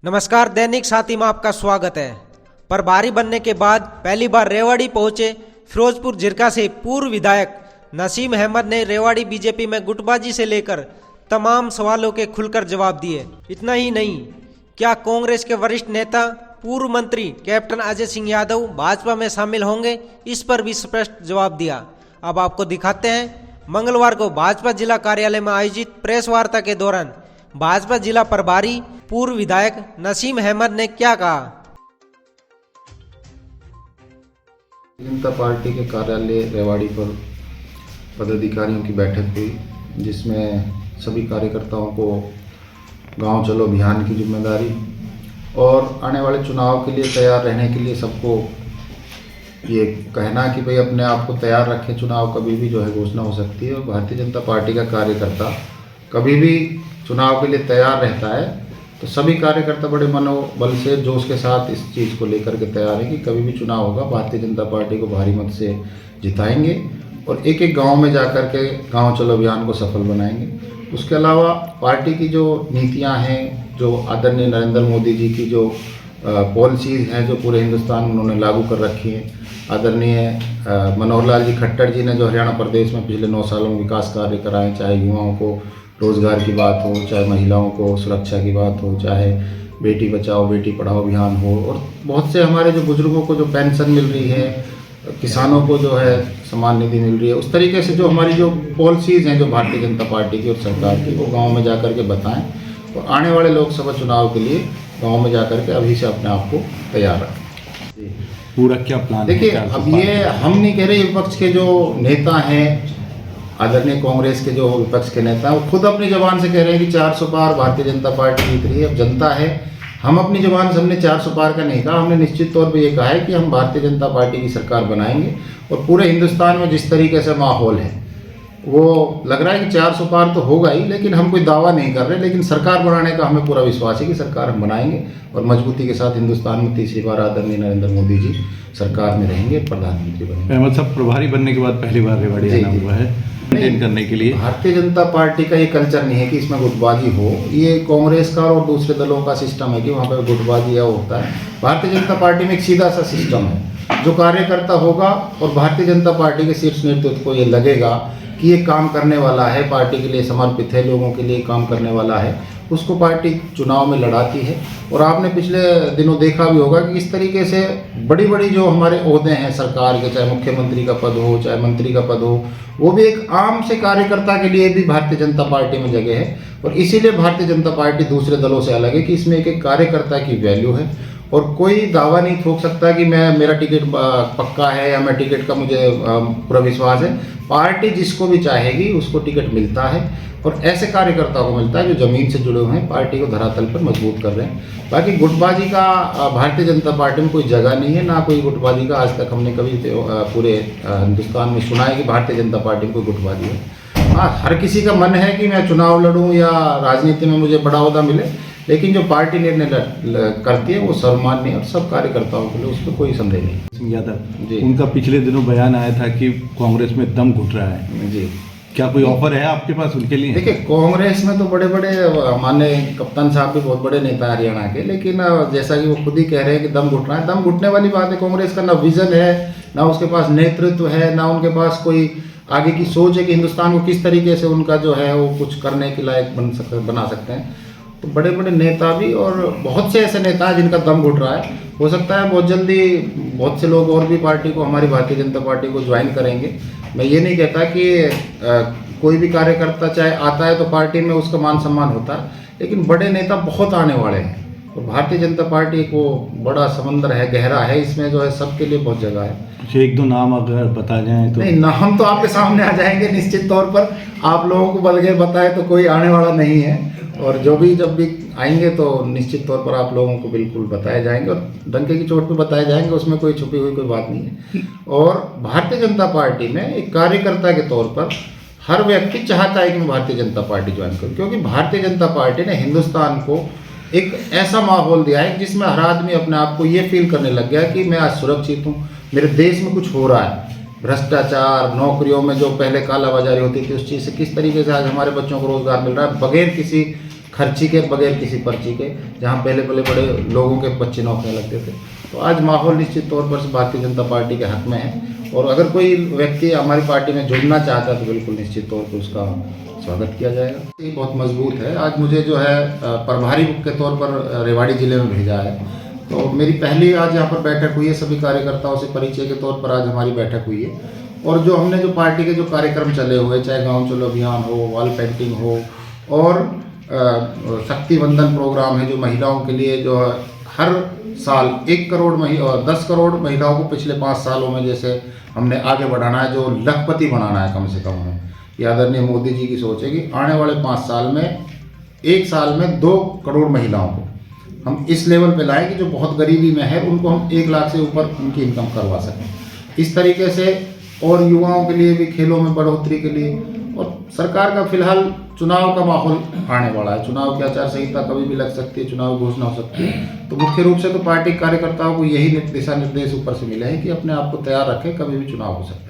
नमस्कार, दैनिक साथी में आपका स्वागत है। प्रभारी बनने के बाद पहली बार रेवाड़ी पहुंचे फिरोजपुर जिरका से पूर्व विधायक नसीम अहमद ने रेवाड़ी बीजेपी में गुटबाजी से लेकर तमाम सवालों के खुलकर जवाब दिए। इतना ही नहीं, क्या कांग्रेस के वरिष्ठ नेता पूर्व मंत्री कैप्टन अजय सिंह यादव भाजपा में शामिल होंगे, इस पर भी स्पष्ट जवाब दिया। अब आपको दिखाते हैं मंगलवार को भाजपा जिला कार्यालय में आयोजित प्रेस वार्ता के दौरान भाजपा जिला प्रभारी पूर्व विधायक नसीम अहमद ने क्या कहा। जनता पार्टी के कार्यालय रेवाड़ी पर पदाधिकारियों की बैठक हुई, जिसमें सभी कार्यकर्ताओं को गांव चलो अभियान की जिम्मेदारी और आने वाले चुनाव के लिए तैयार रहने के लिए सबको ये कहना कि भाई अपने आप को तैयार रखें, चुनाव कभी भी जो है घोषणा हो सकती है। और भारतीय जनता पार्टी का कार्यकर्ता कभी भी चुनाव के लिए तैयार रहता है, तो सभी कार्यकर्ता बड़े मनोबल से जोश के साथ इस चीज़ को लेकर के तैयार है कि कभी भी चुनाव होगा भारतीय जनता पार्टी को भारी मत से जिताएंगे और एक एक गांव में जाकर के गांव चलो अभियान को सफल बनाएंगे। उसके अलावा पार्टी की जो नीतियां हैं, जो आदरणीय नरेंद्र मोदी जी की जो पॉलिसीज़ हैं, जो पूरे हिंदुस्तान में उन्होंने लागू कर रखी हैं, आदरणीय मनोहर लाल जी खट्टर जी ने जो हरियाणा प्रदेश में पिछले 9 सालों में विकास कार्य कराए, चाहे युवाओं को रोज़गार की बात हो, चाहे महिलाओं को सुरक्षा की बात हो, चाहे बेटी बचाओ बेटी पढ़ाओ अभियान हो, और बहुत से हमारे जो बुजुर्गों को जो पेंशन मिल रही है, किसानों को जो है सम्मान निधि मिल रही है, उस तरीके से जो हमारी जो पॉलिसीज़ हैं जो भारतीय जनता पार्टी की और सरकार की, वो गाँव में जाकर के बताएं और आने वाले लोकसभा चुनाव के लिए गाँव में जाकर के अभी से अपने आप को तैयार रखें। पूरा क्या प्लान? देखिए, अब ये हम नहीं कह रहे, विपक्ष के जो नेता हैं, आदरणीय कांग्रेस के जो विपक्ष के नेता हैं, वो खुद अपनी जबान से कह रहे हैं कि 400 पार भारतीय जनता पार्टी जीत रही है। अब जनता है, हम अपनी जबान से हमने 400 पार का नहीं कहा, हमने निश्चित तौर पे ये कहा है कि हम भारतीय जनता पार्टी की सरकार बनाएंगे। और पूरे हिंदुस्तान में जिस तरीके से माहौल है, वो लग रहा है कि 400 पार तो होगा ही, लेकिन हम कोई दावा नहीं कर रहे, लेकिन सरकार बनाने का हमें पूरा विश्वास है कि सरकार हम बनाएंगे और मजबूती के साथ हिंदुस्तान में तीसरी बार आदरणीय नरेंद्र मोदी जी सरकार में रहेंगे, प्रधानमंत्री बनेंगे। अहमद साहब प्रभारी बनने के बाद पहली बार रेवाड़ी आना हुआ है मेंटेन करने के लिए। भारतीय जनता पार्टी का ये कल्चर नहीं है कि इसमें गुटबाजी हो, ये कांग्रेस का और दूसरे दलों का सिस्टम है कि वहाँ पर गुटबाजी या होता है। भारतीय जनता पार्टी में एक सीधा सा सिस्टम है, जो कार्यकर्ता होगा और भारतीय जनता पार्टी के शीर्ष नेतृत्व को ये लगेगा कि ये काम करने वाला है, पार्टी के लिए समर्पित है, लोगों के लिए काम करने वाला है, उसको पार्टी चुनाव में लड़ाती है। और आपने पिछले दिनों देखा भी होगा कि इस तरीके से बड़ी बड़ी जो हमारे ओहदे हैं सरकार के, चाहे मुख्यमंत्री का पद हो, चाहे मंत्री का पद हो, वो भी एक आम से कार्यकर्ता के लिए भी भारतीय जनता पार्टी में जगह है। और इसीलिए भारतीय जनता पार्टी दूसरे दलों से अलग है कि इसमें एक कार्यकर्ता की वैल्यू है और कोई दावा नहीं ठोक सकता कि मेरा टिकट पक्का है या मैं टिकट का मुझे पूरा विश्वास है। पार्टी जिसको भी चाहेगी उसको टिकट मिलता है और ऐसे कार्यकर्ताओं को मिलता है जो ज़मीन से जुड़े हुए हैं, पार्टी को धरातल पर मजबूत कर रहे हैं। बाकी गुटबाजी का भारतीय जनता पार्टी में कोई जगह नहीं है, ना कोई गुटबाजी का आज तक हमने कभी पूरे हिंदुस्तान में सुना है कि भारतीय जनता पार्टी में कोई गुटबाजी है। हाँ, हर किसी का मन है कि मैं चुनाव लड़ूँ या राजनीति में मुझे बड़ा ओहदा मिले, लेकिन जो पार्टी निर्णय करती है वो सर्वमान्य और सब कार्यकर्ताओं के लिए, उस पर कोई संदेह नहीं। सिंह यादव जी, उनका पिछले दिनों बयान आया था कि कांग्रेस में दम घुट रहा है जी, क्या कोई ऑफर है आपके पास उनके लिए? देखिए, कांग्रेस में तो बड़े बड़े माननीय कप्तान साहब भी बहुत बड़े नेता हरियाणा के, लेकिन जैसा कि वो खुद ही कह रहे हैं कि दम घुट रहा है, दम घुटने वाली बात है। कांग्रेस का ना विजन है, ना उसके पास नेतृत्व है, ना उनके पास कोई आगे की सोच है कि हिंदुस्तान को किस तरीके से उनका जो है वो कुछ करने के लायक बना सकते हैं। तो बड़े बड़े नेता भी और बहुत से ऐसे नेता हैं जिनका दम घुट रहा है। हो सकता है बहुत जल्दी बहुत से लोग और भी पार्टी को, हमारी भारतीय जनता पार्टी को ज्वाइन करेंगे। मैं ये नहीं कहता कि कोई भी कार्यकर्ता चाहे आता है तो पार्टी में उसका मान सम्मान होता है, लेकिन बड़े नेता बहुत आने वाले हैं और भारतीय जनता पार्टी को बड़ा समंदर है, गहरा है, इसमें जो है सबके लिए बहुत जगह है। कुछ एक दो नाम अगर बता जाएं तो? नहीं, नाम तो आपके सामने आ जाएंगे निश्चित तौर पर। आप लोगों को बलगैर बताए तो कोई आने वाला नहीं है, और जब भी आएंगे तो निश्चित तौर पर आप लोगों को बिल्कुल बताए जाएंगे और डंके की चोट पे बताए जाएंगे, उसमें कोई छुपी हुई कोई बात नहीं है। और भारतीय जनता पार्टी में एक कार्यकर्ता के तौर पर हर व्यक्ति चाहता है कि मैं भारतीय जनता पार्टी ज्वाइन करूं, क्योंकि भारतीय जनता पार्टी ने हिंदुस्तान को एक ऐसा माहौल दिया है जिसमें हर आदमी अपने आप को ये फील करने लग गया कि मैं आज सुरक्षित हूँ, मेरे देश में कुछ हो रहा है। भ्रष्टाचार, नौकरियों में जो पहले कालाबाजारी होती थी, उस चीज़ से किस तरीके से आज हमारे बच्चों को रोजगार मिल रहा है बगैर किसी खर्ची के, बगैर किसी पर्ची के, जहाँ पहले बड़े लोगों के बच्चे नौकरियाँ लगते थे। तो आज माहौल निश्चित तौर पर भारतीय जनता पार्टी के हक में है, और अगर कोई व्यक्ति हमारी पार्टी में जुड़ना चाहता है तो बिल्कुल निश्चित तौर पर उसका स्वागत किया जाएगा। ये बहुत मजबूत है। आज मुझे जो है प्रभारी के तौर पर रेवाड़ी जिले में भेजा है, तो मेरी पहली आज यहाँ पर बैठक हुई है। सभी कार्यकर्ताओं से परिचय के तौर पर आज हमारी बैठक हुई है, और जो हमने जो पार्टी के जो कार्यक्रम चले हुए, चाहे गांव चलो अभियान हो, वॉल पेंटिंग हो, और शक्ति वंदन प्रोग्राम है जो महिलाओं के लिए, जो हर साल 1 करोड़ 10 करोड़ महिलाओं को पिछले 5 सालों में जैसे हमने आगे बढ़ाना है, जो लखपति बनाना है कम से कम हमें। ये आदरणीय मोदी जी की सोच है कि आने वाले 5 साल में, 1 साल में 2 करोड़ महिलाओं को हम इस लेवल पे लाएं कि जो बहुत गरीबी में है उनको हम 1 लाख से ऊपर उनकी इनकम करवा सकें। इस तरीके से, और युवाओं के लिए भी खेलों में बढ़ोतरी के लिए, और सरकार का फिलहाल चुनाव का माहौल आने वाला है। चुनाव की आचार संहिता कभी भी लग सकती है, चुनाव घोषणा हो सकती है। तो मुख्य रूप से तो पार्टी कार्यकर्ताओं को यही दिशा निर्देश ऊपर से मिले हैं कि अपने आप को तैयार रखें, कभी भी चुनाव हो सकता है।